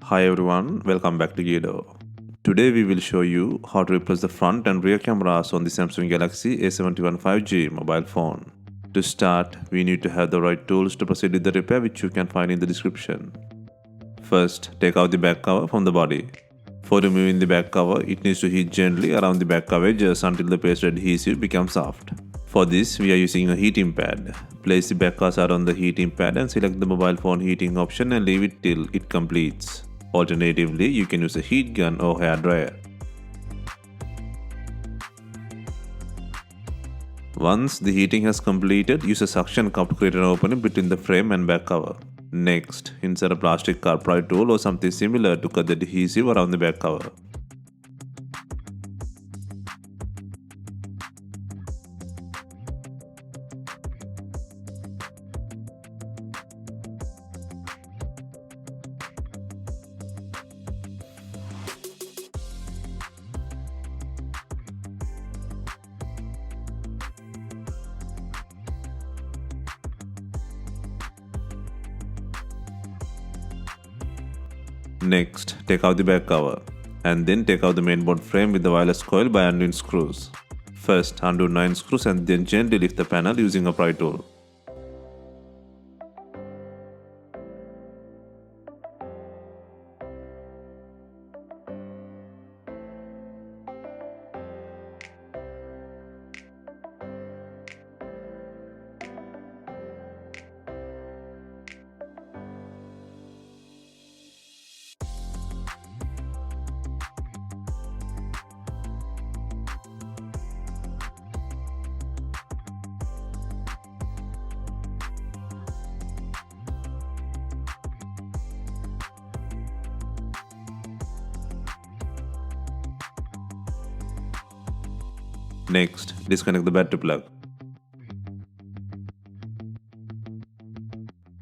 Hi everyone, welcome back to DYOR. Today we will show you how to replace the front and rear cameras on the Samsung Galaxy A71 5G mobile phone. To start, we need to have the right tools to proceed with the repair, which you can find in the description. First, take out the back cover from the body. For removing the back cover, it needs to heat gently around the back cover edges until the paste adhesive becomes soft. For this, we are using a heating pad. Place the back cursor on the heating pad and select the mobile phone heating option and leave it till it completes. Alternatively, you can use a heat gun or hair dryer. Once the heating has completed, use a suction cup to create an opening between the frame and back cover. Next, insert a plastic car pry tool or something similar to cut the adhesive around the back cover. Next, take out the back cover and then take out the mainboard frame with the wireless coil by undoing screws. First, undo 9 screws and then gently lift the panel using a pry tool. Next, disconnect the battery plug.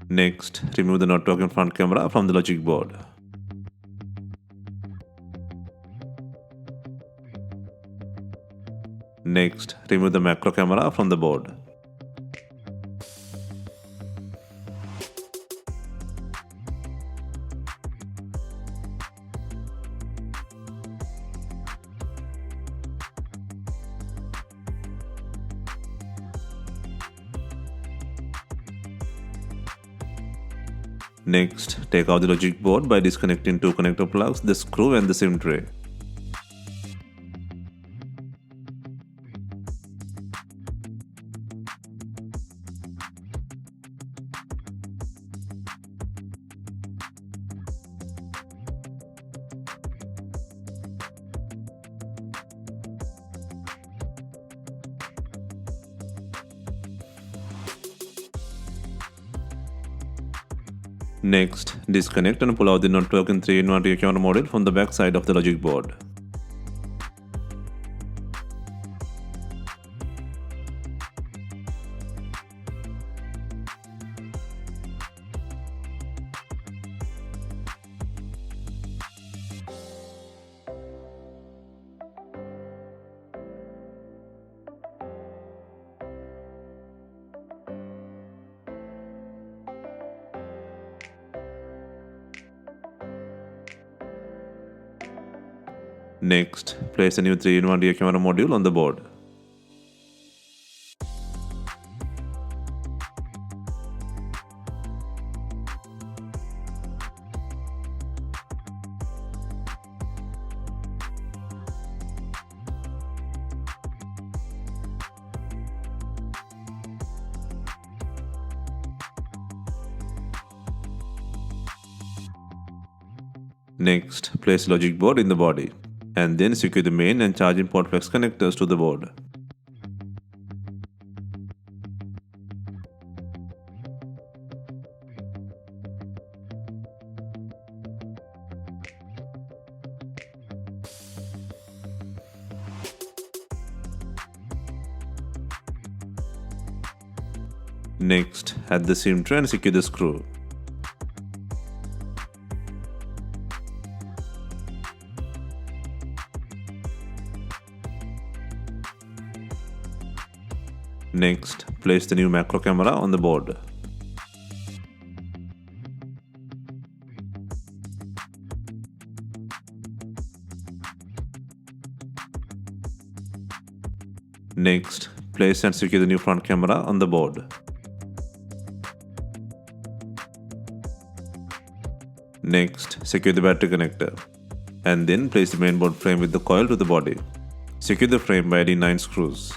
Next, remove the not working front camera from the logic board. Next, remove the macro camera from the board. Next, take out the logic board by disconnecting 2 connector plugs, the screw and the SIM tray. Next, disconnect and pull out the not working 3-in-1 rear camera module from the back side of the logic board. Next, place a new 3-in-1 rear camera module on the board. Next, place logic board in the body, and then secure the main and charging port flex connectors to the board. Next, add the SIM tray and secure the screw. Next, place the new macro camera on the board. Next, place and secure the new front camera on the board. Next, secure the battery connector. And then place the mainboard frame with the coil to the body. Secure the frame by adding 9 screws.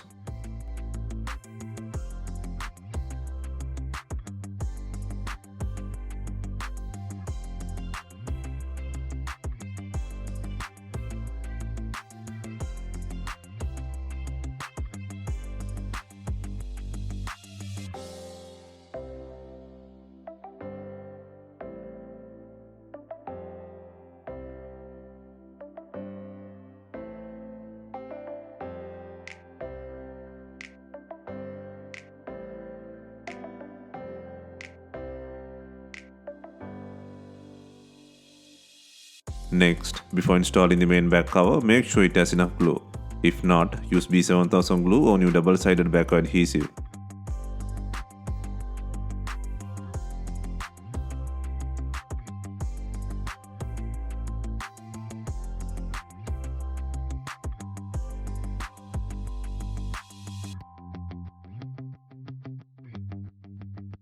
Next, before installing the main back cover, make sure it has enough glue. If not, use B7000 glue or new double-sided back adhesive.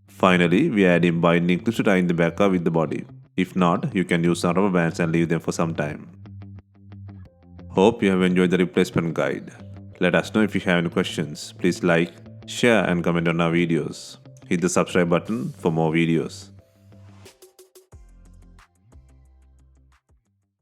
Finally, we add in binding clips to tie in the back cover with the body. If not, you can use some rubber bands and leave them for some time. Hope you have enjoyed the replacement guide. Let us know if you have any questions. Please like, share and comment on our videos. Hit the subscribe button for more videos.